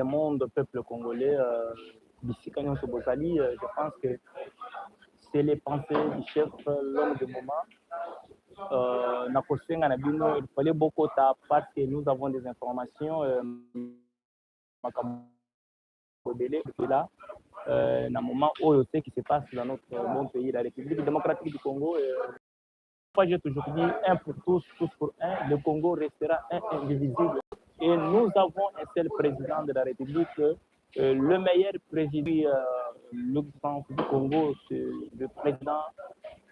monde, peuple congolais, d'ici quand on se Bozali, je pense que c'est les pensées du chef, l'homme du moment. Il fallait beaucoup parce que nous avons des informations. Là, dans le moment où on sait ce qui se passe dans notre bon pays, la République démocratique du Congo. J'ai toujours dit un pour tous, tous pour un. Le Congo restera un indivisible. Et nous avons un seul président de la République. Le meilleur président du Congo, c'est le président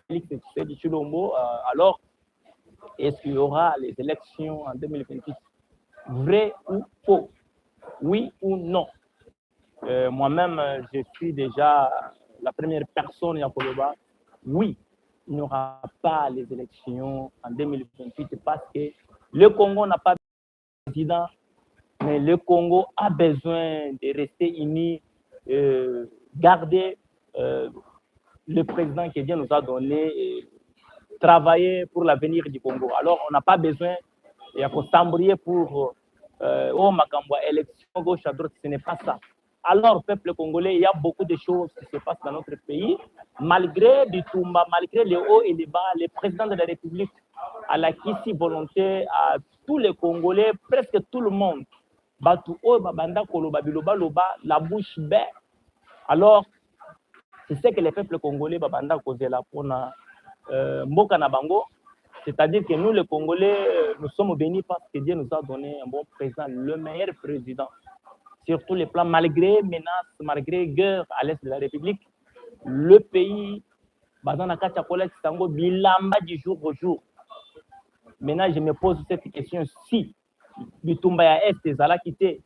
Félix Tshisekedi Tshilombo. Alors, est-ce qu'il y aura les élections en 2028? Vrai ou faux? Oui ou non? Moi-même, je suis déjà la première personne à Koloba. Oui, il n'y aura pas les élections en 2028 parce que le Congo n'a pas de président, mais le Congo a besoin de rester uni, garder le président qui vient nous a donné, et travailler pour l'avenir du Congo. Alors, on n'a pas besoin de s'embrouiller pour oh, Makamba, élection gauche à droite, ce n'est pas ça. Alors, peuple congolais, il y a beaucoup de choses qui se passent dans notre pays. Malgré du tout, malgré les hauts et les bas, le président de la République a la volonté à tous les Congolais, presque tout le monde. La bouche bête. Alors, c'est ce que les peuples congolais babanda kozela pona mboka na bango, c'est-à-dire que nous les Congolais nous sommes bénis parce que Dieu nous a donné un bon président, le meilleur président sur tous les plans, malgré menaces, malgré guerre à l'est de la République. Le pays bazana kacha kola tsango bilamba du jour au jour. Maintenant, je me pose cette question: si bitumba ya est ezala quitté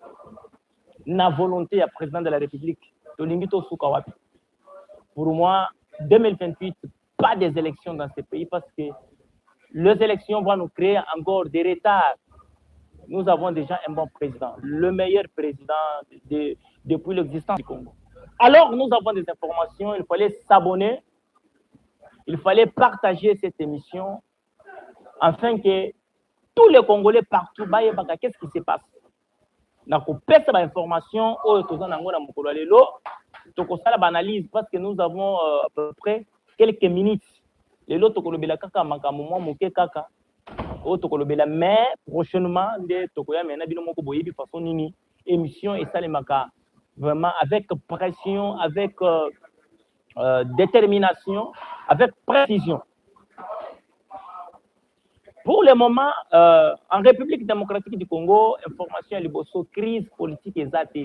na volonté à président de la République, tolingito suka wapi? Pour moi, 2028, pas des élections dans ce pays parce que les élections vont nous créer encore des retards. Nous avons déjà un bon président, le meilleur président depuis l'existence du Congo. Alors, nous avons des informations, il fallait s'abonner, il fallait partager cette émission afin que tous les Congolais partout, qu'est-ce qui se passe? Nous avons information, analyse parce que nous avons à peu près quelques minutes. Les autres mais prochainement, émission et ça les vraiment avec pression, avec détermination, avec précision. Pour le moment, en République démocratique du Congo, information à Liboso, crise politique exacte.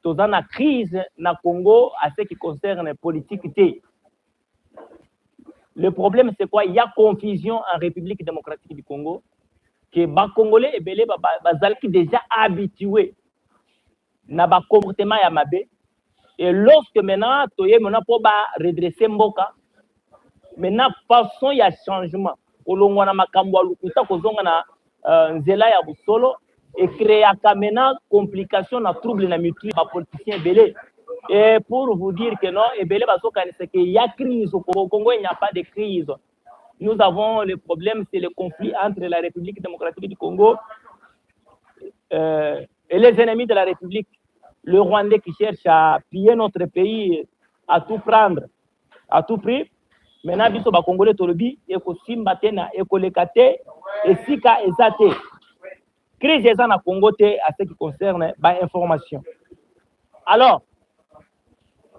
Dans la crise na Congo à ce qui concerne la politique. Le problème, c'est quoi? Il y a confusion en République démocratique du Congo, que les Congolais et les sont déjà habitués à un comportement yamabe. Et lorsque maintenant, tu es pour redresser Mboka, maintenant, façon, il y a changement. Olongwa na makambo alukuta kozonga na nzela ya busolo et créer maintenant complication na trouble na mutu ba politiciens belé. Et pour vous dire que non, et belé c'est qu'il y a crise au Congo, il n'y a pas de crise. Nous avons le problème, c'est le conflit entre la République démocratique du Congo et les ennemis de la République. Le Rwandais qui cherche à piller notre pays, à tout prendre, à tout prix. Maintenant, biso ba Congolais tolobi eko simba tena eko lekate et sika ezate. Crise eza na Congo te à ce qui concerne ba information. Alors,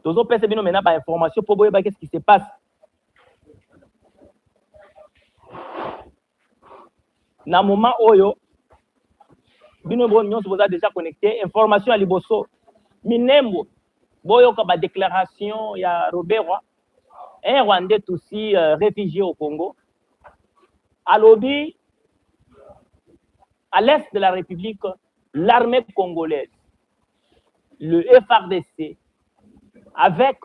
tozo pese bino maintenant ba information pour boyeba qu'est-ce qui se passe. Na moment oyo bino bon nyonso boza déjà connecté, information à liboso. Minembo boyo ka ba déclaration ya Robert Roy, un Rwandais aussi réfugié au Congo, à l'Obi, à l'est de la République, l'armée congolaise, le FRDC, avec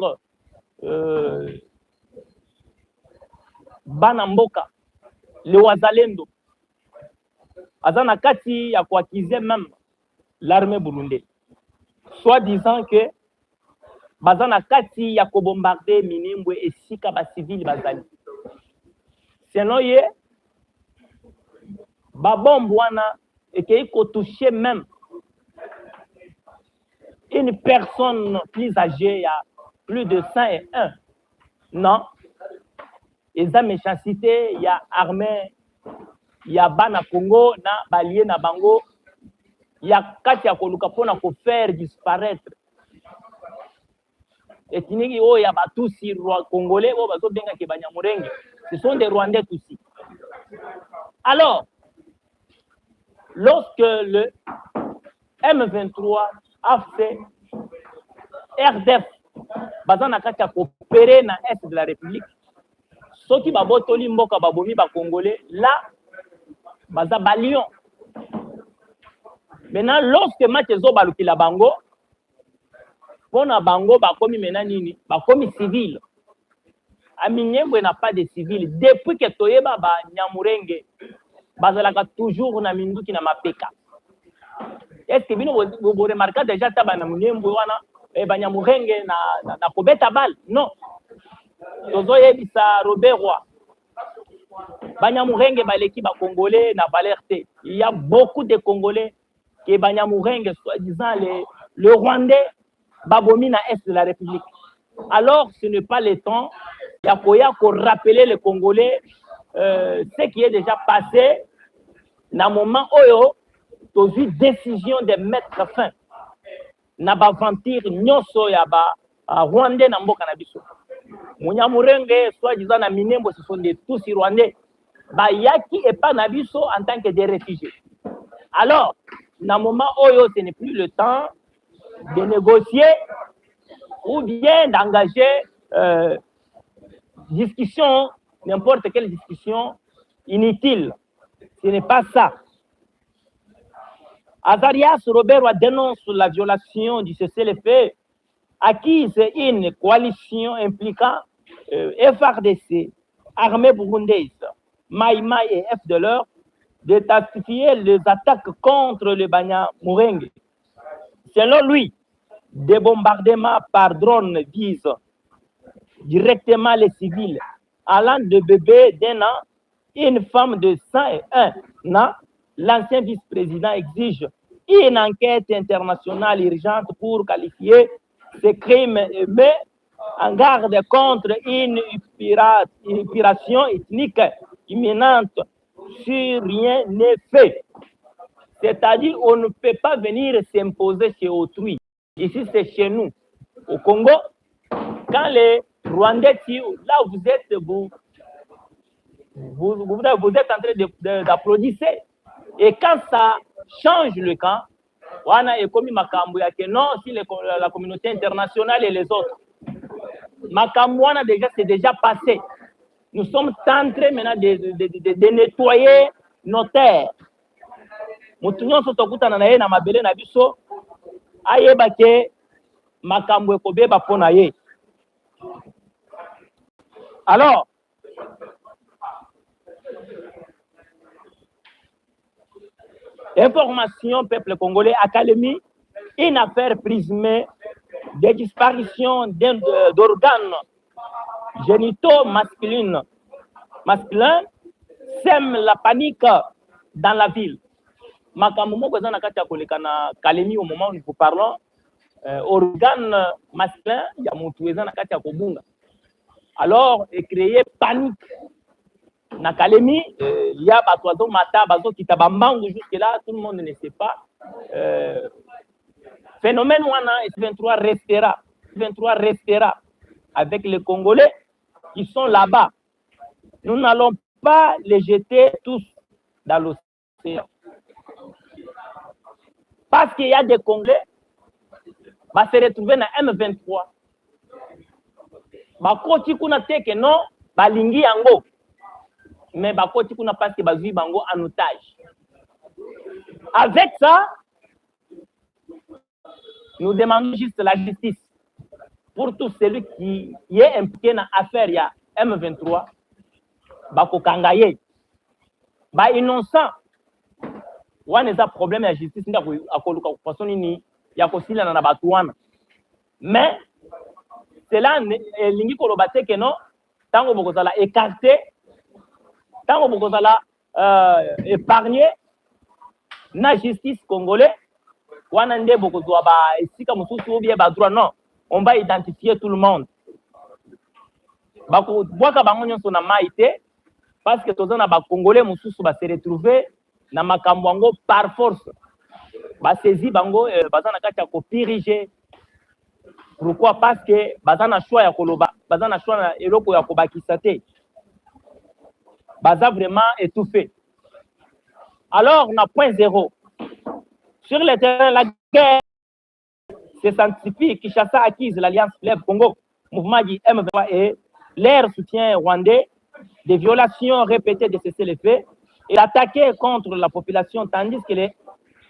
Banamboka, le Wazalendo, Azana Kati a coaquisé même l'armée burundaise, soit disant que Bazana Kati a bombardé Minembwe et Sika ba civil bazali. Sinon ye ba bombe wana et qui a touché même une personne plus âgée, il y a plus de 101. Non. Et ça, méchanceté, il y a armée, il y a Bana Congo, na Balie, na Bango, il y a Katia Koluka pour faire disparaître. Et il y a tous les Congolais, ce sont des Rwandais tous. Alors, lorsque le M23 a fait RDF, Bazana Katia coopéré dans l'Est de la République, ceux qui babotoli mboka babomi ba Congolais, là, baza balion. Maintenant, lorsque Mathezo balukila bango, pona bango bakomi maintenant nini, bakomi civil. Aminyembwe n'a pas de civil. Depuis que Toyeba ba Nyamurenge, bazalaka toujours na minduki na mapeka. Est-ce que vous remarquez déjà que Nyamurenge ba Nyamurenge na kobeta bal? Non. Tozoyebisa Robert Roy. Banyamurenge baleki ba Congolais na Valerte. Il y a beaucoup de Congolais qui Banyamurenge, soi-disant le Rwandais, babomi na Est de la République. Alors, ce n'est pas le temps. Il y a pour rappeler les Congolais ce qui est déjà passé dans le moment où tu as eu décision de mettre fin na ba ventir nyonso ya ba Rwandais na mboka na biso. Munyamurenge, soi-disant na Minembo, ce sont des tous Rwandais. Ba yaki et pas na biso en tant que des réfugiés. Alors, dans le moment où ce n'est plus le temps de négocier ou bien d'engager discussion, n'importe quelle discussion inutile. Ce n'est pas ça. Azarias Robert dénonce la violation du cessez-le-feu acquise une coalition impliquant FRDC, armée burundaise, Maïmaï et FDLR, d'intensifier les attaques contre le Banyamurenge. Selon lui, des bombardements par drone visent directement les civils, allant de bébés d'1 an, une femme de 101 ans. L'ancien vice-président exige une enquête internationale urgente pour qualifier ces crimes et met en garde contre une épuration ethnique imminente si rien n'est fait. C'est-à-dire qu'on ne peut pas venir s'imposer chez autrui. Ici, c'est chez nous. Au Congo, quand les Rwandais, là où vous êtes, vous êtes en train d'applaudir. Et quand ça change le camp, on a commis Makambu que non, si la communauté internationale et les autres. Makambu c'est déjà passé. Nous sommes en train maintenant de nettoyer nos terres. Mutunyo sotokuta na ye na mabele na biso ayeba ke makambo ekobeba pona ye. Alors, information peuple congolais, Académie, une affaire prismée de disparition d'organes génitaux masculins sème la panique dans la ville. Makambo moko za na kati ya koleka na Kalemi au moment où nous parlons, organe masculin ya mutu eza na kati ya kobunga. Alors, et créer panique. Na Kalemi, il y a bato mata bazo kitaba mbangu jusque là, tout le monde ne sait pas. Phénomène wana S23 restera avec les Congolais qui sont là-bas. Nous n'allons pas les jeter tous dans l'océan. Parce qu'il y a des Congolais va se retrouver dans M23. Bakoti kuna teke non, balingi yango. Mais bakoti kuna parce que bazui bango en otage. Avec ça, nous demandons juste la justice pour tout celui qui est impliqué dans l'affaire il y a M23. Bako kangaye. Ba innocent. Wana eza problème ya justice nda akoluka façon nini ya kosila na batu wana. Mais cela lingi koloba te que non tango bokozala écarté, tango bokozala épargné na justice congolais, wana nde bokozwa ba esika mosusu ou bien ba droit. Non, on va identifier tout le monde. Bakobwaka bango nyonso na mai te parce que toza na ba congolais mosusu ba se retrouver na makambo yango par force. Ba saisi bango baza na kati ya kopirige. Pourquoi? Parce que baza na choix ya koloba, baza na choix na eloko ya kobakisa te. Baza vraiment étouffé. Alors, on a point zéro. Sur le terrain, la guerre se sanctifie. Kinshasa acquise l'Alliance Fleuve Congo, mouvement du M23 et leur soutien rwandais, des violations répétées de cessez-le-feu et attaquer contre la population, tandis que les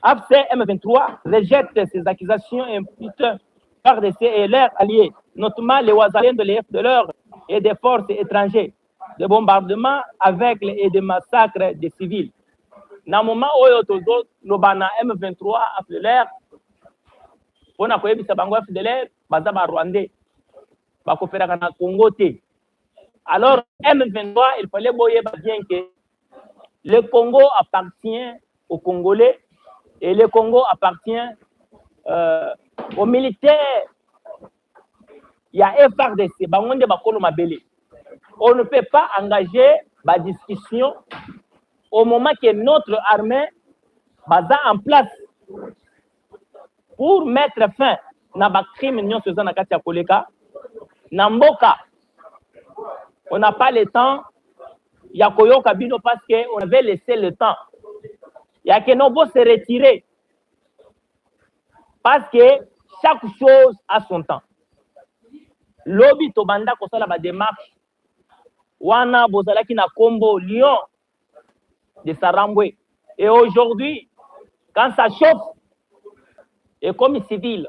AFC M23 rejettent ces accusations imputent par des et leurs alliés, notamment les Ouazaliens de l'EF et des forces étrangères, de bombardements avec et des massacres des civils. Na moment oyo tozo lobana M23 afler pona koyebisa bango afler baza ba rwandais bakoperaka na Congo te. Alors M23 il fallait boyeba bien que le Congo appartient aux Congolais et le Congo appartient aux militaires. Il y a FRDC bango nde bakolo mabele. On ne peut pas engager la discussion au moment que notre armée baza en place pour mettre fin na ba crime nyon soza na kati ya koleka na mboka. On n'a pas le temps ya koyoka bino parce que on avait laissé le temps. Ya que nos se retirer parce que chaque chose a son temps. Lobi to banda ko sala ba démarche wana bozalaki na Kombo Lyon de Sarambwe. Et aujourd'hui, quand ça chauffe, et comme civil,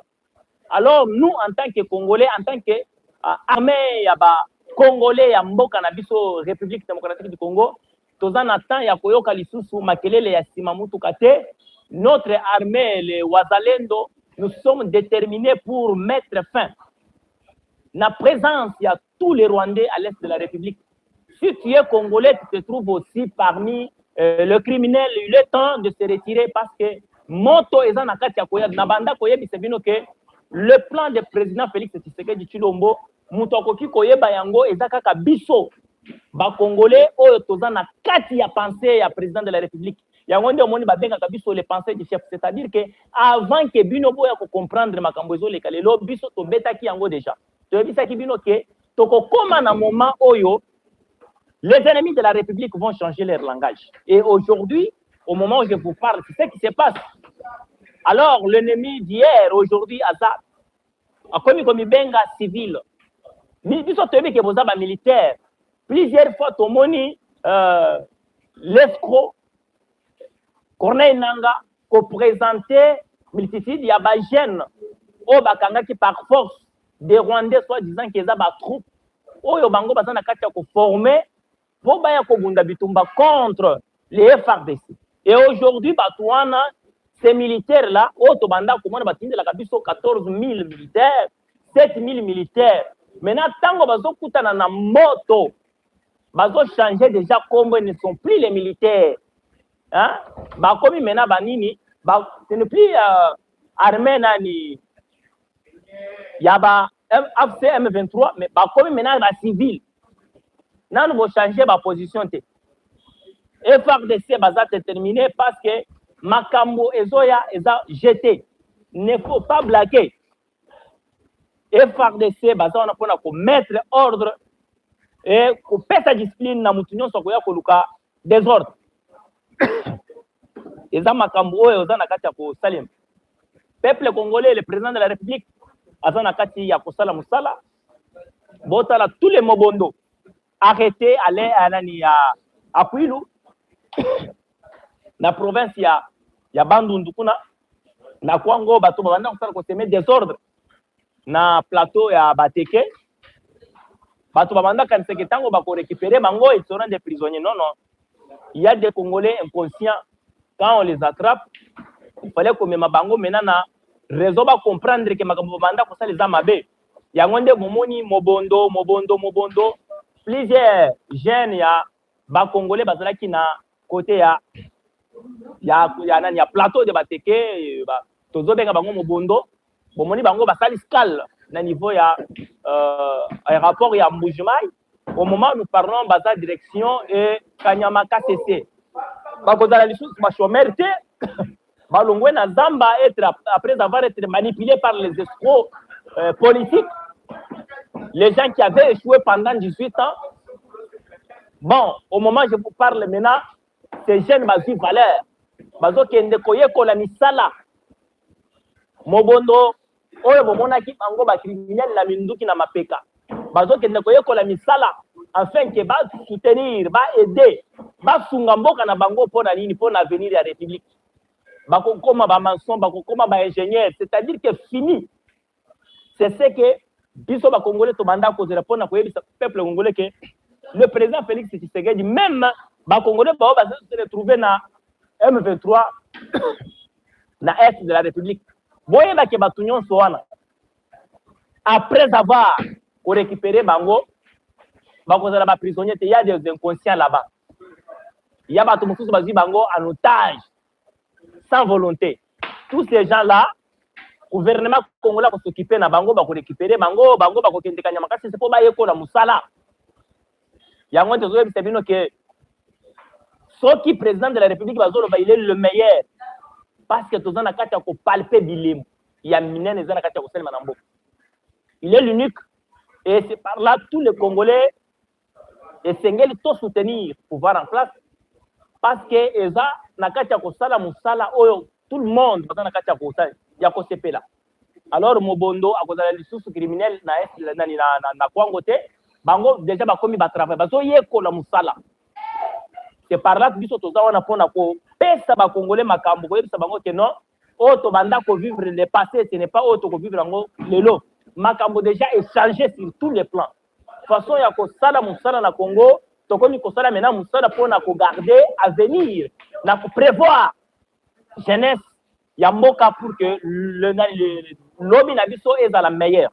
alors nous, en tant que Congolais, en tant que armée, Congolais, ya mboka na biso République démocratique du Congo, tozan attend ya koyoka lisusu makelele ya simamutu kate, notre armée, les Ouazalendo, nous sommes déterminés pour mettre fin. La présence, il y a tous les Rwandais à l'est de la République. Si tu es Congolais, tu te trouves aussi parmi le criminel. Il est temps de se retirer parce que moto eza na kati ya koya na banda koyebisa bino ke le plan de président Félix Tshisekedi Tshilombo muto akoki koyeba yango eza kaka biso ba Congolais oyo toza na kati ya pensée ya président de la République. Yango nde omoni babengaka biso les pensées du chef, c'est-à-dire que avant que bino boya ko comprendre makambo ezo leka lelo biso to betaki yango déjà. Toyebisaki bino ke toko koma na moment oyo les ennemis de la République vont changer leur langage. Et aujourd'hui, au moment où je vous parle, c'est ce qui se passe. Alors, l'ennemi d'hier, aujourd'hui, Azad, a commis comme benga civil. Biso toyebi ke bozaba militaire. Plusieurs fois, tomoni l'escroc, Corneille Nanga, ko présenté multitude ya ba jeunes au bakanga qui par force des Rwandais soit disant qu'ils ont ba troupe oyo bango bazana kati ya ko former pour baya ko bunda bitumba contre les FRDC. Et aujourd'hui, Batouana, ces militaires-là, Otobanda, comment batinde la kabiso 14 000 militaires, 7 000 militaires. Maintenant, tango bazo kutana na moto, bazo changer déjà comme ils ne sont plus les militaires. Hein? Bah comme maintenant banini, bah ce n'est plus armée nani. Yaba AFC M23, mais bah comme maintenant la civile. Nan nous changer ma position te. FRDC baza terminé parce que makambo ezoya eza jeté. Ne faut pas blaguer. FRDC baza on a pour mettre ordre et pour faire sa discipline na mutunyo sokoya koluka désordre. Eza makambo oyo eza na kati ya ko salim. Peuple congolais, le président de la République aza na kati ya ko sala musala. Botala tous les mobondo. Arrêtez aller à nani à Kwilu. Na province ya Bandundu kuna na Kwango bato banda kusala ko semer désordre na plateau ya Bateke bato banda kan seketango ba ko récupérer bango ils seront des prisonniers. Non, il y a des Congolais inconscients quand on les attrape il fallait que même bango maintenant na réseau ba comprendre que makambo banda ko sala zamabe yango nde momoni mobondo plusieurs jeunes ya ba Congolais bazalaki na côté ya plateau de Bateke tozobenga bango mobondo bomoni bango basali scale na niveau ya aéroport ya Mbujimai. Au moment où nous parlons baza direction et Kanyama KCC bakozala lisusu bachomeur te balongwe na zamba après avoir été manipulé par les escrocs politiques, les gens qui avaient échoué pendant 18 ans. Bon, au moment où je vous parle maintenant, ces jeunes bazu valeur bazo kende koyeko la misala mobondo oyo bomonaki bango ba criminel la minduki na mapeka bazo kende koyeko la misala afin que ba soutenir ba aider ba sunga mboka na bango pona nini pona avenir ya république bakokoma ba maçon bakokoma ba ingénieur, c'est-à-dire que fini c'est ce que biso ba congolais to banda ko zela pona koyebisa peuple congolais que le président Félix Tshisekedi même ba congolais ba se retrouver na M23 na est de la République. Boyeba ke batu nyonso wana après avoir récupéré bango bakozala ba prisonniers, il y a des inconscients là-bas. Il y a batu mususu bazi bango en otage sans volonté. Tous ces gens-là, gouvernement congolais va s'occuper na bango ba récupérer bango ba kokende kanyama kasi c'est pour ba yeko na musala. Yango tezo bi sabino que qui président de la République il est le meilleur parce que tout le monde a palper bilem. Il y a minene zana kati ko selma nambo. Il est l'unique et c'est par là tous les Congolais essengeli to soutenir pouvoir en place parce que eza na kati ko sala musala oyo tout le monde va na kati ko sala ya ko sepela. Alors mobondo akozala lisusu criminel na est na Kwango te bango déjà ba komi ba travail bazo yeko la musala. C'est par là que biso toza wana pona ko pesa ba congolais makambo ko yebisa bango que non auto banda ko vivre le passé, ce n'est pas auto ko vivre ngo lelo makambo déjà échangé sur tous les plans façon ya ko sala musala na Congo to komi ko sala maintenant musala pona ko garder avenir na ko prévoir jeunesse ya mboka pour que le lobby na biso eza la meilleure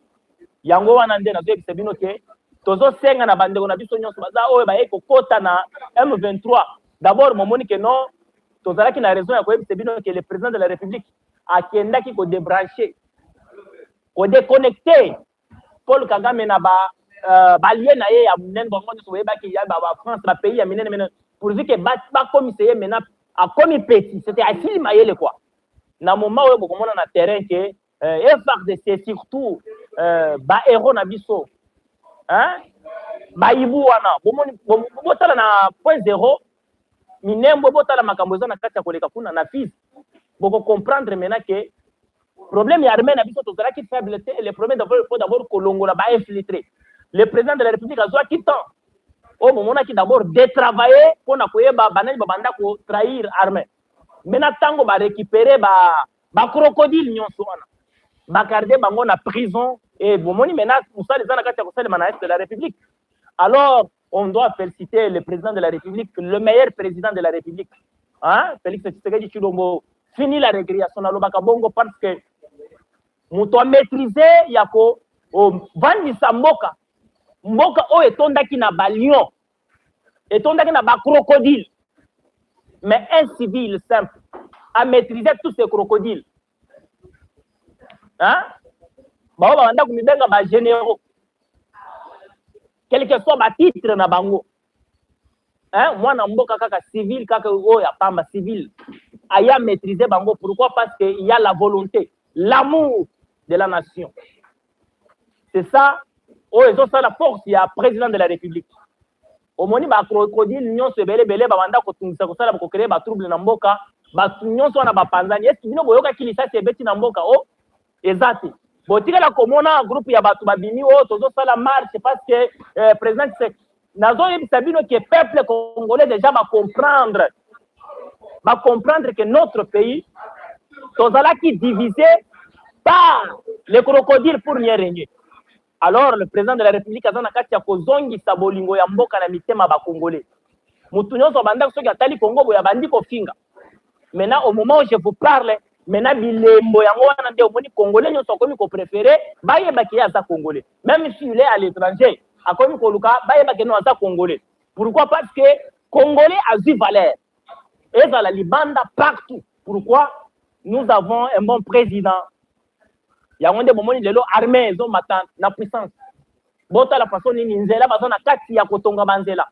yango wana nde na yebisa bino ke tozo senga na bandeko na biso nyonso baza oyo ba eko kota na M23. D'abord momoni que non tozalaki na raison ya ko yebisa bino que le président de la République akendaki ko débrancher ko déconnecter Paul Kagame na ba lié na ye ya munene bango nyonso yebaki ya ba France ba pays ya minene mena pour dire que ba commissaire maintenant a commis petit, c'était asili mayele quoi. Na moment oyo bokomona na terrain que FARDC surtout ba héros na biso hein bayibu wana botala na point 0 minembo botala makambo eza na kati ya koleka kuna na fils boko comprendre maintenant que problème ya armée na biso tozala ki faiblesse le problème d'abord kolongola ba infiltrer le président de la République azwa ki temps o momona ki d'abord détravailler pona koyeba banani babanda ko trahir armée maintenant tango ba récupérer ba crocodile nyonso wana ba garder bango na prison et bomoni maintenant musala eza na kati ya kosalema na est de la République. Alors on doit féliciter le président de la République, le meilleur président de la République, hein, Félix Tshisekedi Tshilombo. Fini la régressation na lobaka bongo parce que muto maîtriser yako vandisa mboka o etondaki na balion etondaki na ba crocodile, mais un civil simple a maîtrisé tous ces crocodiles, hein, ba banda kumibenga ba généraux quel que soit ba titre na bango, hein, moi na mboka kaka civil kaka o ya pamba civil aya maîtriser bango. Pourquoi? Parce que il y a la volonté, l'amour de la nation. C'est ça c'est ça la force il y a président de la République. Omoni ba crocodile nyonso belé ba banda ko tungisa ko sala ko créer ba trouble na mboka ba nyonso na ba panzani est bino boyoka kilisa se beti na mboka ezati botika la komona groupe ya batu babini tozo sala marche parce que président nazo yebisa bino que peuple congolais déjà va comprendre que notre pays tozala ki divisé par les crocodiles pour mieux régner. Alors le président de la République azana kati ya kozongi sabolingo ya mboka na mitema ba congolais mutu nyonso banda soki atali Congo boya bandi ko finga. Maintenant au moment où je vous parle maintenant bilembo yango wana nde omoni congolais nyonso komi ko préférer bayeba ki ya za congolais, même si il est à l'étranger akomi ko luka bayeba ke no za congolais. Pourquoi? Parce que congolais a vu valeur et ça la libanda partout. Pourquoi? nous avons un bon président. Il y a un des moments où les armées ont la puissance. Bota la façon ni nzela bazo na kati ya kotonga banzela.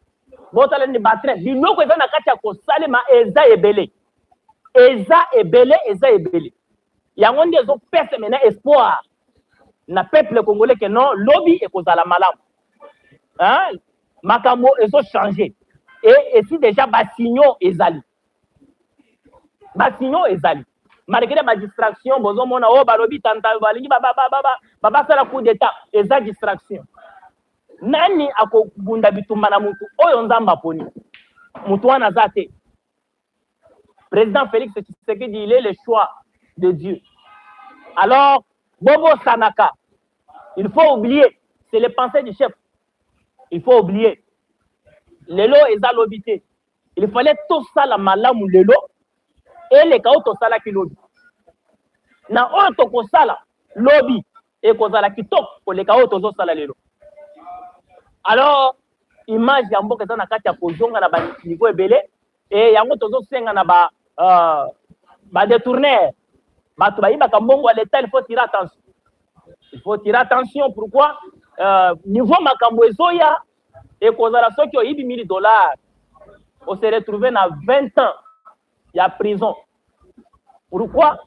Bota la ni batre. Biloko eza na kati ya kosalema eza ebele. Eza ebele. Il y a un des autres personnes maintenant espoir. Na peuple congolais que non, lobby et cause à la malade. Hein? Makambo, ils ont changé. Et si déjà, Bassignon est allé. Malgré ma distraction, bozo mona o balobi tanta balingi baba sala coup d'état, eza distraction. Nani ako bunda bitumba na mutu oyo nzamba poni. Mutu wana zate. Président Félix Tshisekedi, il est le choix de Dieu. Alors, Bobo Sanaka, il faut oublier, c'est les pensées du chef. Il faut oublier. Lelo eza lobité. Il fallait tout ça la malamu lelo et les kao to sala ki lobby. Na oyo to ko sala lobby et ko sala ki top ko les kao to zo sala lelo. Alors, image ya mboka eza na kati ya kozonga na ba niveau ebele et yango to zo senga na ba détourner. Bato bayibaka mbongo à l'état, il faut tirer attention. Il faut tirer attention. Pourquoi? Niveau makambo ezoya et kozala soki oyibi $1000, on se retrouve na 20 ans ya prison. Pourquoi?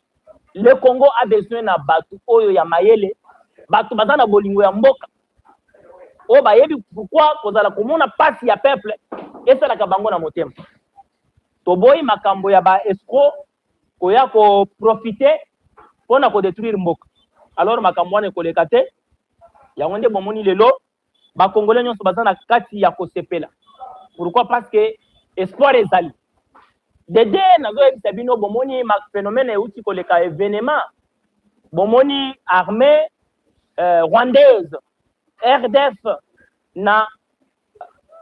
Le Congo a besoin na batu oyo ya mayele, batu bazana bolingo ya mboka. O bayebi pourquoi kozala komona pasi ya peuple et ça la kabango na motema. Toboyi makambo ya ba escroc koya ko profiter pona ko détruire mboka. Alors makambo wana koleka te ya ngonde bomoni lelo ba congolais nyonso bazana kati ya ko sepela. Pourquoi? Parce que espoir ezali. Dede nazo ebisa bino bomoni ma phénomène euti koleka événement. Bomoni armée rwandaise RDF na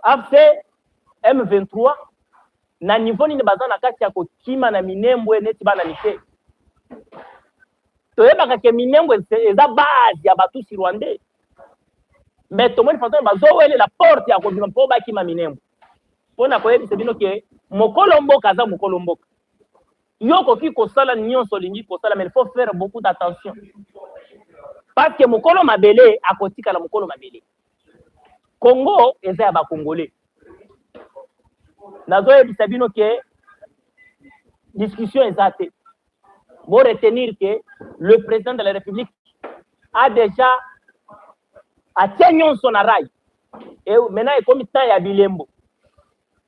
AFC M23 na niveau ni bazana kati ya kokima na minembwe neti bana nite. Toyebaka ke minembwe eza base ya batusi rwandais. Mais tomoni fanto bazowele la porte ya kobima po bakima minembwe. Pona koyebisa bino ke mokolo mboka za mokolo mboka. Yoko ki kosala nyonso lingi kosala, mais il faut faire beaucoup d'attention. Parce que mokolo mabele akotika la mokolo mabele. Congo eza ya ba congolais. Nazo yebisa bino ke discussion ezate. Vous retenir que le président de la République a déjà atteint son rail. Et maintenant, il est comme temps ya bilembo.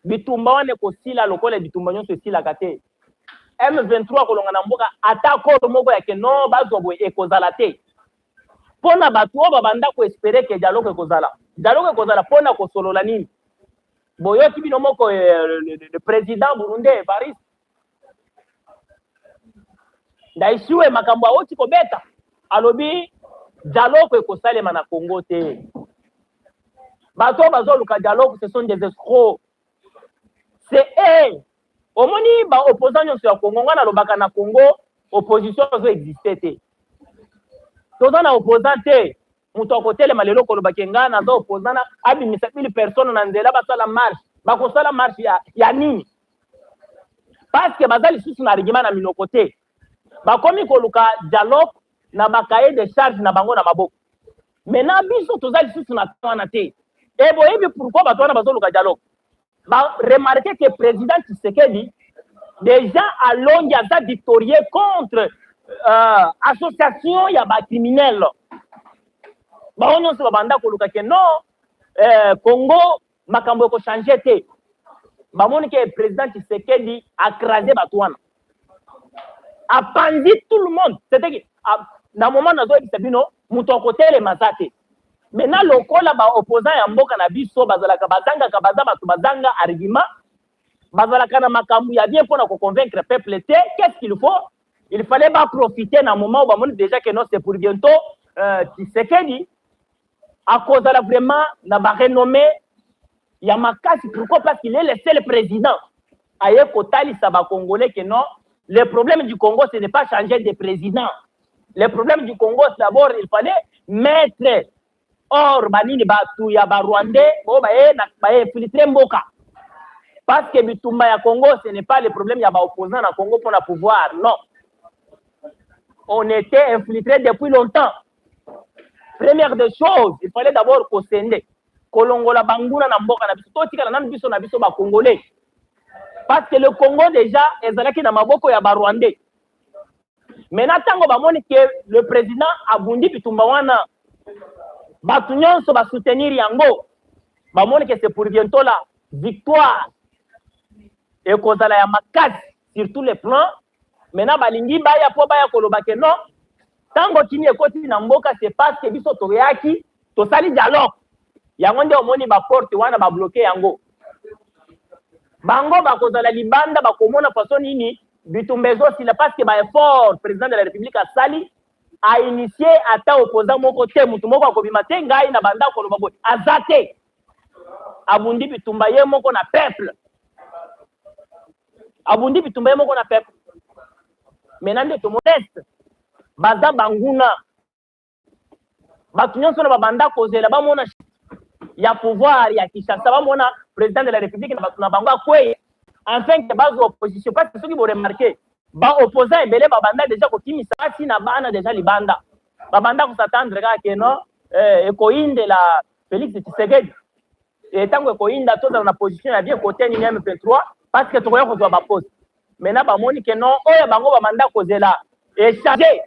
Bitumba wane ko sila lokola bitumba nyonso sila kate. M23 kolonga na mboka atako moko ya ke no bazo boye ekozala te. Pona batu oba banda ko espérer que dialogue ekozala. Dialogue ekozala pona ko solola nini. Boyo kibino moko le président burundais Paris. Ndaishiwe makambo oti ko beta. Alobi dialogue ekosalema na Congo te. Bato bazo luka dialogue, ce sont des escrocs. C'est eux. Omoni ba opposant nyonso ya Congo ngana lobaka na Congo opposition zo exister te. Toza na opposant te. Muto akotele malelo ko lobaka ngana zo opposant na abi 1000 personnes na nzela basala marche. Bakosala marche ya nini? Parce que bazali susu na rigima na minoko te. Bakomi ko luka dialogue na bakaye de charge na bango na maboko. Maintenant biso tozali susu na twana te. Et boyebi pourquoi bato wana bazo luka dialogue? Bah, remarquez que le président Tshisekedi déjà à Londres a dictorié contre association ya ba criminel. Bah on se banda ko luka ke non Congo makambo ko changer te. Bah mon que le président Tshisekedi a crasé batouana. A pandi tout le monde. C'était que dans moment nazo ebisabino muto côté les mazate. Maintenant lokola ba opposant ya mboka na biso bazalaka bazanga kabaza batu bazanga argument bazalaka na makambu ya bien pour convaincre peuple te. Qu'est-ce qu'il faut? Il fallait pas profiter dans moment où ba moni déjà que non c'est pour bientôt Tshisekedi à cause de la vraiment na ba renommée ya makasi. Pourquoi? Parce qu'il est le seul président aye kotali sa ba congolais que non, le problème du Congo ce n'est pas changer de président. Le problème du Congo c'est d'abord il fallait mettre or banini batu ya ba Rwandais o ba filtrer mboka. Parce que bitumba ya Congo ce n'est pas le problème ya ba opposant na Congo pour la pouvoir, non. on était infiltrés depuis longtemps. Première des choses, il fallait d'abord kosende kolongola banguna na mboka na biso totikala na biso ba congolais parce que le Congo déjà ezalaki na maboko ya ba rwandais. Maintenant tango bamoni que le président abundi bitumba wana batu nyonso ba soutenir yango bamoni que c'est pour bientôt la victoire et kozala ya makasi sur tous les plans. Maintenant balingi baya po baya koloba ke non tango kini ekoti na mboka c'est parce que biso toyaki tosali dialogue yango nde omoni ba porte wana ba bloquer yango bango bakozala libanda bakomona façon nini bitumbezo sila parce que ba effort président de la République a sali a initié ata opposant moko te mutu moko akobima te ngai na banda koloba boy azate abundi bitumba ye moko na peuple abundi bitumba ye moko na peuple. Maintenant nde to modeste baza banguna batu nyonso na babanda kozela bamona ya pouvoir ya Kinshasa bamona président de la République na batu na bango akwe enfin que bazo opposition parce que ceux qui vont remarquer ba opposant ebele babanda déjà kokimisa si na bana déjà libanda babanda ko s'attendre ka non ekoinde la Félix Tshisekedi et tango ekoinda to dans la position ya bien côté ni M23 parce que tokoya kozwa ba poste maintenant bamoni que non oya bango babanda kozela et chargé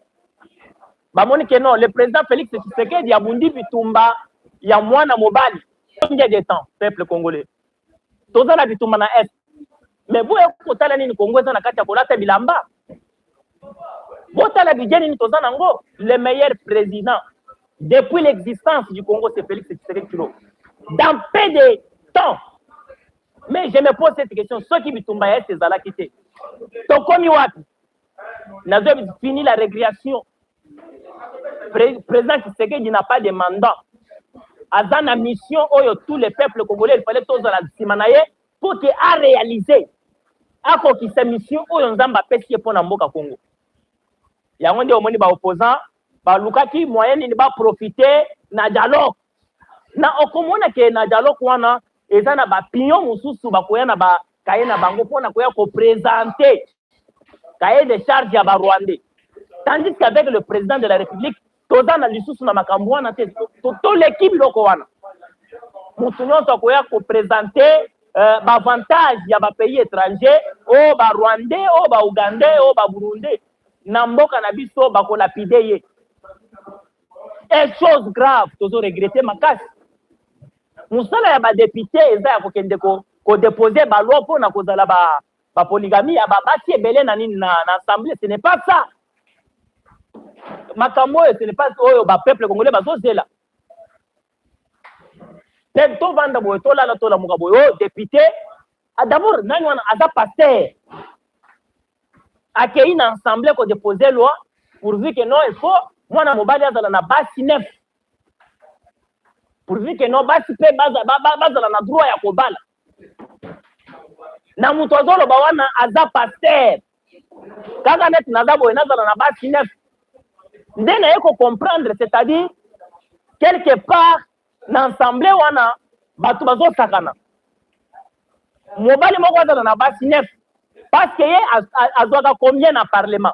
bamoni que non le président Félix Tshisekedi abundi bitumba ya mwana mobali combien de temps peuple congolais tozala bitumba na est mais boye kotala nini Congo eza na kati ya kolata bilamba botala bijeni nini tozana ngo le meilleur président depuis l'existence du Congo c'est Félix Tshisekedi Tshilombo dans peu de temps. Mais je me pose cette question, ceux qui bitumba ya est ezalaki te tokomi wapi nazo fini la récréation. Président Tshisekedi n'a pas de mandat. Azana mission oyo tous les peuples congolais il fallait tous la simanaye pour que a réaliser ako ki sa mission oyo nzamba pesi pour na mboka Congo. Yango nde omoni ba opposant ba lukaki moyen ni ba profiter na dialogue. Na okomona ke na dialogue wana ezana ba pignon mususu ba koya na ba kaye na bango pona koya ko présenter cahier de charge ya ba Rwandais. Tandis qu'avec le président de la République, tozana lisusu na makambo wana te to l'équipe loko wana. Mutu nyonso koya ko présenter avantage ya ba pays étrangers o ba Rwandais o ba Ougandais o ba Burundais na mboka na biso ba ko lapide ye. Et chose grave tozo regretter makasi. Musala ya ba député eza ya kokende ko déposer ba loi pona kozala ba polygamie ya ba basi ebele na nini na assemblée, ce n'est pas ça. Makambo ce n'est pas oyo ba peuple congolais bazozela. To vanda boyo to lala to la muka boyo député d'abord nani wana aza pasteur akei na assemblée ko déposer loi pourvu que non il faut mwana mobali azala na basi 9 pourvu que non basi pe bazala na droit ya kobala na mutu azoloba wana aza pasteur kaka neti naza boye nazala na basi 9 nde na ye ko comprendre, c'est-à-dire quelque part na assemblée wana bato bazosakana mobali moko azala na basi 9 parce que ye azwaka combien na parlement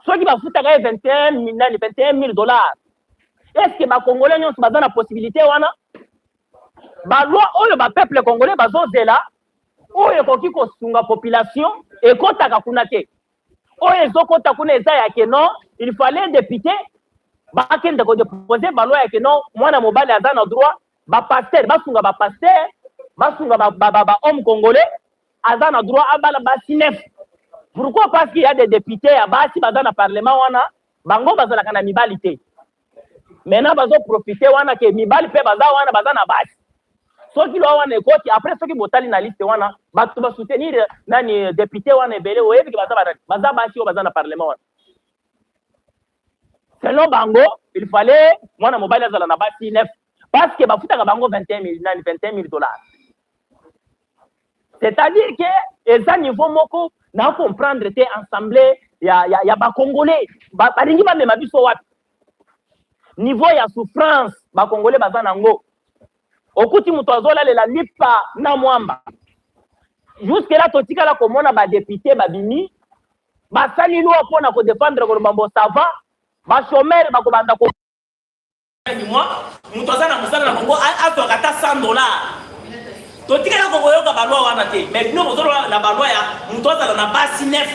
soki bafutaka ye 21 000 dollars. Est-ce que ba congolais nyonso baza na possibilité wana ba loi oyo ba peuple congolais bazozela oyo ekoki kosunga population ekotaka kuna te oyo ezokota kuna eza ya ke non il fallait député bakende ko déposer ba loi ya ke non mwana mobali aza na droit ba pasteur basunga ba pasteur basunga ba homme congolais aza na droit abala basi 9. Pourquoi? Parce qu'il y a des députés à basi baza na parlement wana bango bazalaka na mibali te. Maintenant bazo profiter wana ke mibali pe baza wana baza na basi. Soki lo wana ekoti après soki botali na liste wana bato ba soutenir nani député wana ebele oyebi ke baza basi o baza na parlement wana. Selon bango il fallait mwana mobali azala na basi 9 parce que bafutaka bango 21 000 dollars. C'est-à-dire que eza niveau moko na comprendre te assemblée ya ba congolais ba ringi ba mema biso wapi niveau ya souffrance ba congolais baza nango okuti mutu azola lela lipa na mwamba jusque là totika la komona ba député babimi basali loi mpona kodefendre kolobambo sava bachomere bakobanda moto aza na mosala na Congo azwaka ata $100 totikala kokoyoka balwa wana te mais bino bozoloba na balwa ya moto azala na basi 9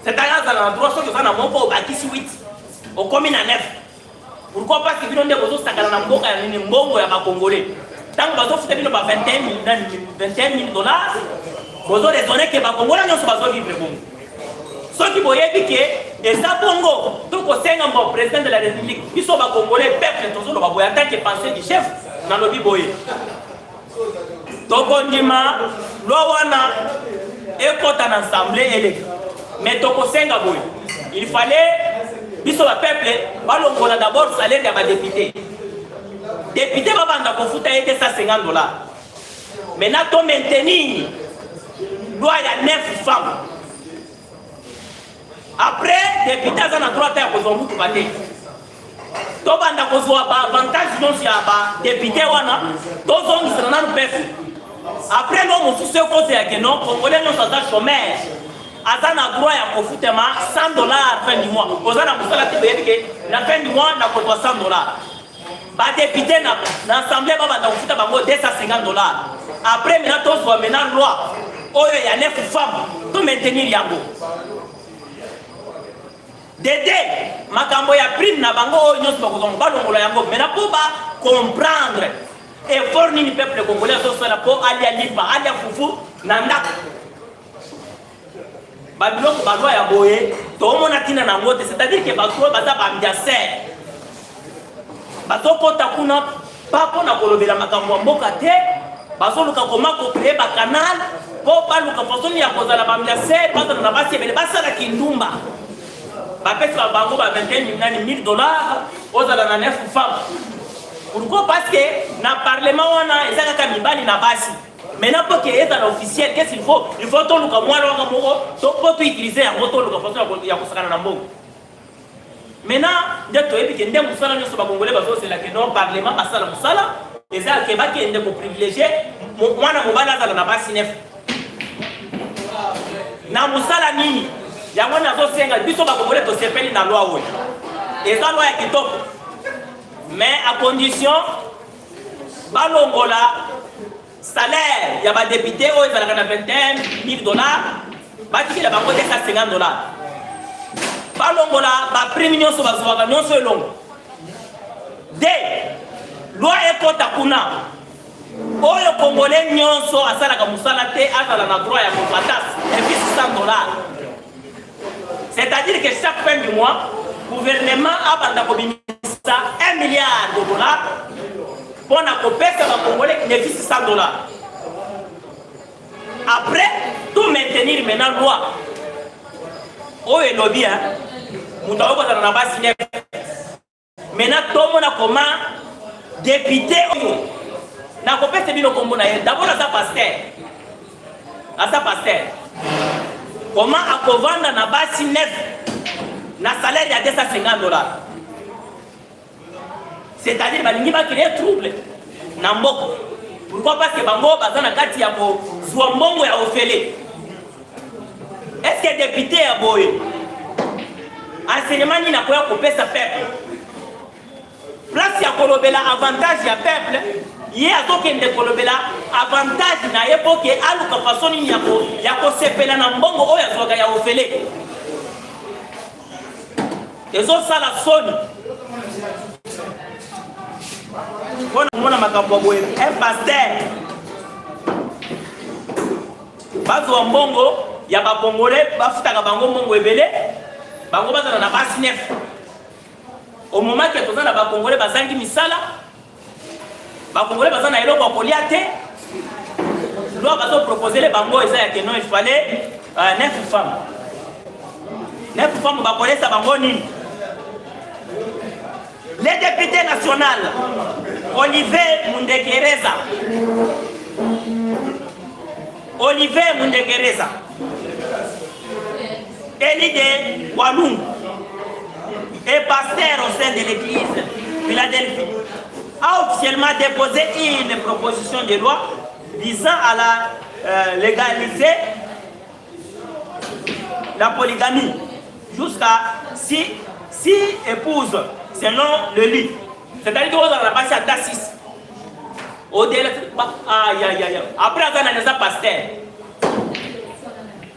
c'est-à-dire azala na droit soki oza na moko obakisi 8 okomi na 9 pourquoi parce que bino nde bozosakana na mboka ya nini mbongo ya bakongolais ntango bazofuta bino ba $21 000 bozorezone ke bakongolais nyonso bazovivre bongo soki boyebi ke eza bongo tokosenga mbo président de la république biso bakongolais peuple tozoloba boye atanke pensée du chef nalobi boye tokondima loi wana ekota na assemblée eleki mais tokosenga boye il fallait biso bapeuple balongola d'abord salaire ya badéputé député babanda kofuta ye te $150 maintenant to maintenir loi ya 9 femmes après député aza na droit ya kozwa mutuka te tobanda kozwa baavantage nyonso ya badéputé wana tozongisana nanu peuple après no mosusu ekota ya keno congolais nyonso aza chômeur aza na droit ya kofutema $100 fin du mois oza na mosala te boyebi ke na fin du mois nakozwa $100 badéputé na assemblée babanda kofuta bango $250 après mena tozwa mena loi oyo ya 9 femmes to maintenir yango dede makambo ya prime na bango oyo nyonso bakozonga balongola yango mena mpo bacomprendre effort nini peuple congolais azosala mpo alia lipa alia fufu na ndako babiloko balwa ya boye tomona ntina nango te c'est-à-dire ke bato oyo baza bambiasere bazokota kuna pa mpona kolobela makambo ya mboka te bazoluka koma kokreye bakanal mpo baluka fasoni ya kozala bambiasere bazala na basi ebele basalaki ndumba bapesa bango ba $21 000 ozala na 9 femmes pourquoi parce que na parlement wana eza kaka mibali na basi maintenant pour que ezala officiel qu'est-ce qu'il faut toluka mwana wanga moko po tuutilize yango toluka façon ya kosakana na mbongo maintenant nde toyebi ke nde mosala nyonso bakongole bazosela ke non parlement basala mosala eza ke bakende koprivilégie mwana mobali azala na basi 9 na mosala nini yango nazosenga biso bakongole tosepeli na loi oyo eza loi ya kitoko mais à condition balongola salaire ya badéputé oyo ezalaka na $21 000 batikela bango $250 balongola baprime nyonso bazwaka nyonso elongo de loi ekota kuna oyo congolais nyonso asalaka mosala te azala na droit ya kobatasi epuis $100 c'est-à-dire que chaque fin du mois gouvernement abanda kobimisa $1 milliard mpona kopesa bakongolais bénéfice $100 après tout maintenir maintenant loi oyo elobi moto akokozala na basi ne maintenant tomona koma député oyo nakopesa bino kombo na ye d'abord aza paster koma akovanda na basi 9 na salaire ya $250 c'est-à-dire balingi bakréer trouble na mboka pourquoi parce que bango baza na kati ya kozwa mbongo ya ofele est-ce que député ya boye enseignement nini akoya kopesa peuple place ya kolobela avantage ya peuple ye azokende kolobela avantage na ye mpo ke aluka façon nini ya kosepela na mbongo oyo azwaka ya ofele ezosala soni mpona komona makambo ya boye un paster bazwa mbongo ya bakongolais bafutaka bango mbongo ebele bango bazala na basi 9 au moment ke toza na bakongolais bazangi misala bakongolais baza na eloko ya kolia te loi bazoproposele bango eza ya keno il fallait 9 femmes bakolesa bango nini le député national Olivier Mundekereza élu de Walungu et pasteur au sein de l'église Philadelphie a officiellement déposé une proposition de loi visant à la légaliser la polygamie jusqu'à 6 épouses selon le lit. C'est-à-dire que vous avez passé à 6. Au-delà, après, on a un pasteur.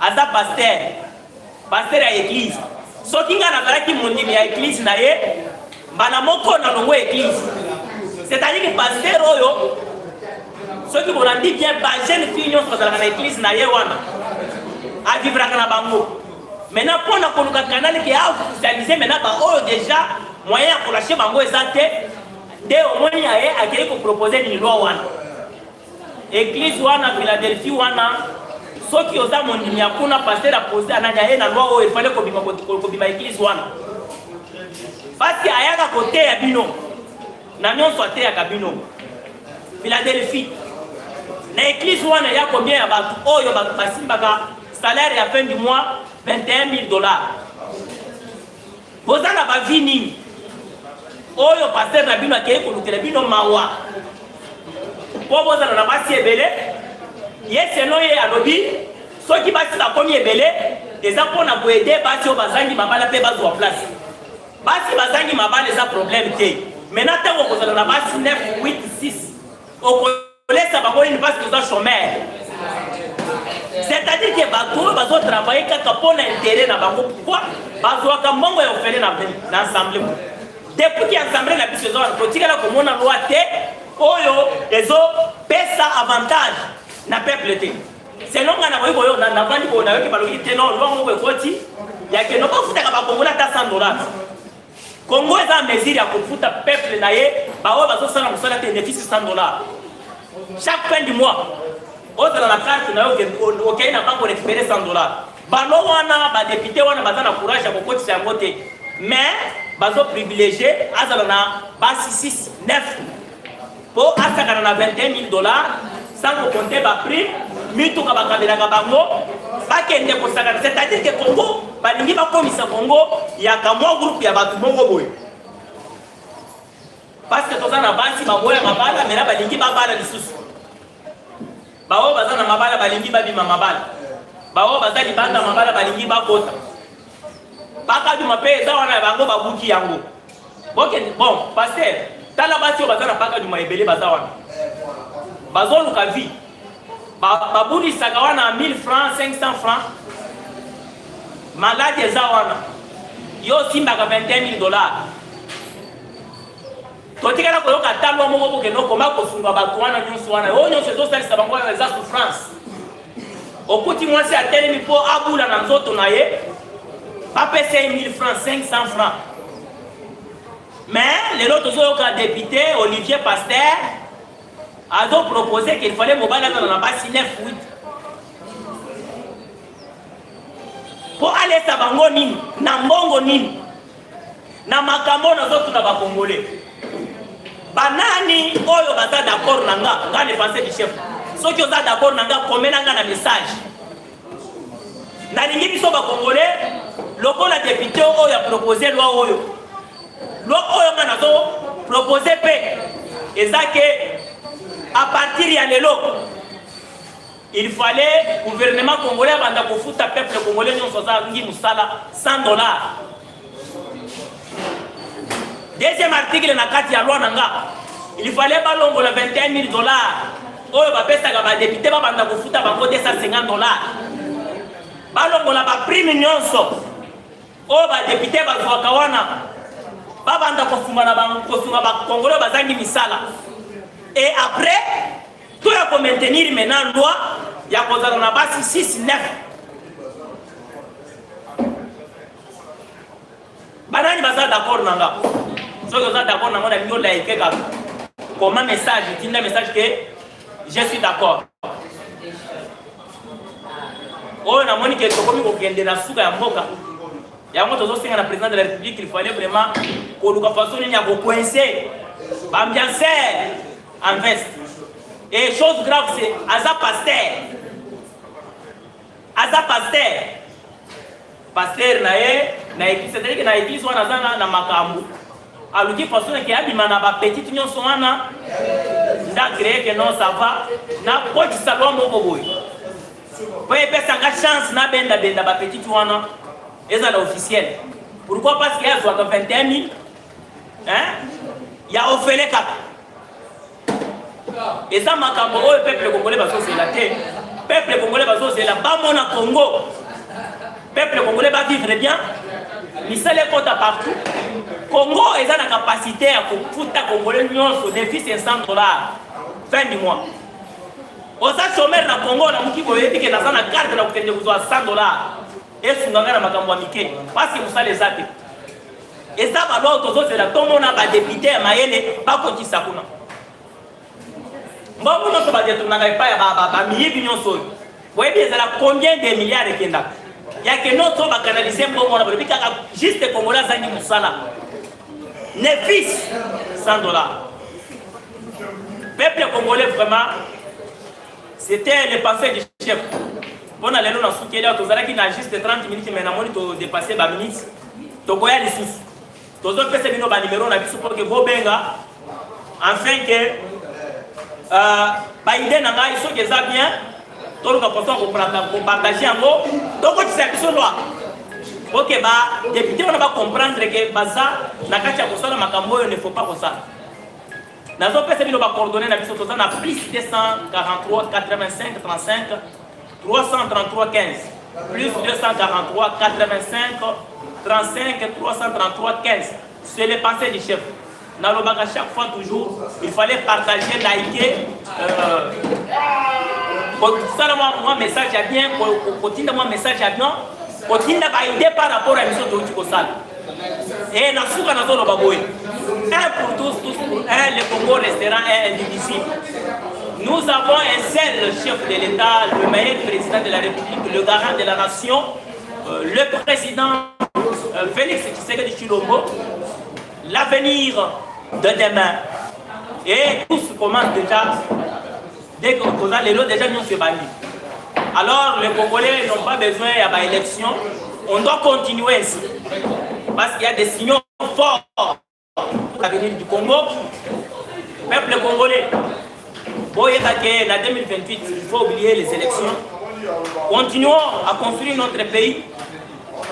Aza pasteur à l'église. Ce qui est mon à l'église, c'est-à-dire que pasteur, ceux qui vont rendre bien, les jeunes filles dans l'église, à vivre à Bango. Maintenant, pour nous canal qui a officialisé, maintenant, déjà, moyen pour lâcher Bango exacté, dès au moins, il y a quelqu'un qui propose une loi. L'église, Philadelphie, ceux qui ont dit que pasteur a posé une loi, il fallait qu'on l'église. Parce qu'il y a un côté à Bino. Nous sommes à Bino. Philadelphie. Dans l'église, il y a combien de salaire à la fin du mois? 21 000 $. Vous avez la vie. Oyo pasteur na bino akeye kolukela bino mawa. Po boza na basi ebele. Yese no ye alobi soki basi na komi ebele eza pona ko aider basi o bazangi mabala pe bazwa place. Basi bazangi mabala eza problème te. Maintenant tango kozala na basi 9 8 6 o kolesa bango ni basi koza chômeur. C'est-à-dire que bato bazo travailler kaka pona intérêt na bango. Pourquoi? Bazwa ka mbongo ya ofele na ensemble. Depuis qu'il y a assemblée la puissance, il y a une loi qui pèse avantage na peuple. C'est non, on a vu que na bandi ko na yoki balogi teno loi ngo ekoti ya ke no ba futa ka Congo na ta $100. Congo est en mesure ya kufuta peuple na ye ba o bazo sala musala te bénéfice $100. Chaque fin du mois, on a la carte na yoki OK na banque récupérer $100. Balo wana ba député wana bazana courage ya kokoti sa ngote. Mais bazo privilégié azalana basi 6 9 pour asakana na $21 000 sans compter ba prix mitu ka bakabela ka bango bakende ko sakana. C'est-à-dire que Congo balingi ba komisa Congo ya ka mo groupe ya batu mongo boy parce que tozana basi ba boya mabala mena balingi ba bala lisusu bawo bazana mabala balingi ba bima mabala bawo bazali banda mabala balingi ba kota baka du mape za wana bango babuki yango bon pasteur tala basi bazana baka du maebele bazawana bazolu ka vie babuli saka wana 1000 francs 500 francs malade za wana yo simba ka $21 000 totikala ko yoka talo moko boke no koma ko funga batu wana nyonso wana o nyonso to salisa bango za souffrance okuti mwasi atelemi po abula na nzoto na ye pas payer 1000 francs, 500 francs. Mais les autres député Olivier Pasteur a donc proposé qu'il fallait mobile dans la base 9 8. Pour aller à Bango Nini, Nambongo Nini, Namakamo na zotu na Congolais. Banani oyo baza d'accord nanga, nga ne pensez du chef. Ceux qui sont d'accord nanga, comment nanga na message. Na lingi biso ba Congolais. La député a proposé la loi oyo. Loi oyo a proposé paix. Et ça que à partir de l'élo, il fallait le gouvernement congolais banda ko futa peuple congolais nous soza ngi musala $100. Deuxième article na kati ya loi nanga, il fallait balongo le $21 000. Oyo ba pesa ka ba député ba banda ko futa bango $250. Balongo la ba prime nyonso. Oh ba député ba kawana ba banda ko fuma na ba Congolais bazangi misala. Et après tout ya ko maintenir maintenant loi ya ko zala na basi 6 9. Banani baza d'accord nanga. So que ça d'accord nanga na nyo like ka. Comment message, tinda message que je suis d'accord. Oh na moni ke to komi ko kende na suka ya mboka. Ya moto zo singa na président de la République, il fallait vraiment ko luka façon ni ya ko coincer ambiance en veste. Et chose grave c'est Aza pasteur. Pasteur na église, c'est-à-dire que na église wana zana na makambu. Aluki façon que abima na ba petite nyonso wana nda créer que non ça va na poti salon moko boy. Pour y avoir une chance na benda ba petite wana eza officiel. Pourquoi? Parce qu'il y a 21 000. Hein? Il y a offert cap. Et ça m'a cambo le peuple congolais va c'est la terre. Peuple congolais va c'est la bas mon Congo. Peuple congolais va vivre bien. Il s'est les comptes partout. Congo est dans la capacité à foutre congolais nyonso défi $500 fin du mois. Oza chômeur na Congo na muki boyebi ke na sana carte na kutende kuzwa $100 et sunganga na makambo mike parce que vous savez les até. Et ça va l'autre chose c'est la tomona ba député ya mayele ba kotisa kuna. Mbabu no so ba detunanga pa ya ba miyibi nyonso. Boyebi ezala combien de milliards ekenda. Ya que non so ba canaliser mbongo na boyebi kaka juste congolais zangi musala. Nefis $100. Peuple congolais vraiment c'était le passé du chef. On a les noms sous qui n'a juste 30 minutes mais na moni to dépasser ba minutes. To goya les sous. To zo pese bino ba numéro na biso pour que bobenga afin que ba idée na ngai so que ça bien to ka poso ko partager yango to ko tsa biso loi. OK ba député on va comprendre que baza na kati ya kosala makambo yo ne faut pas ça. Nous avons fait des coordonnées dans plus 243 85 35 333 15 plus 243 85 35 333 15. C'est le pensée du chef. Dans le bagage chaque fois toujours, il fallait partager, liker. Ça moi message à bien, continuer mon message à bien, continuer à aider par rapport à l'émission de Otikosal. Et na souka na zolo baboy. Un pour tous pour un, le Congo restera indivisible. Nous avons un seul chef de l'État, le meilleur président de la République, le garant de la nation, le président Félix Tshisekedi Tshilombo. L'avenir de demain. Et tout se commence déjà, dès qu'on a les lots, déjà nous se bandit. Alors les Congolais n'ont pas besoin d'élection, on doit continuer ainsi. Parce qu'il y a des signaux forts pour l'avenir du Congo. Peuple congolais, en 2028, il faut oublier les élections. Continuons à construire notre pays.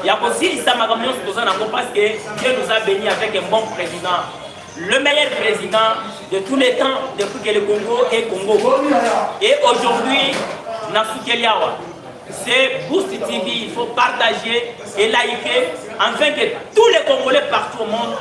Il y a aussi ça parce que Dieu nous a bénis avec un bon président. Le meilleur président de tous les temps depuis que le Congo est Congo. Et aujourd'hui, Nasukeliawa. C'est Boost TV, il faut partager et liker afin que tous les Congolais partout au monde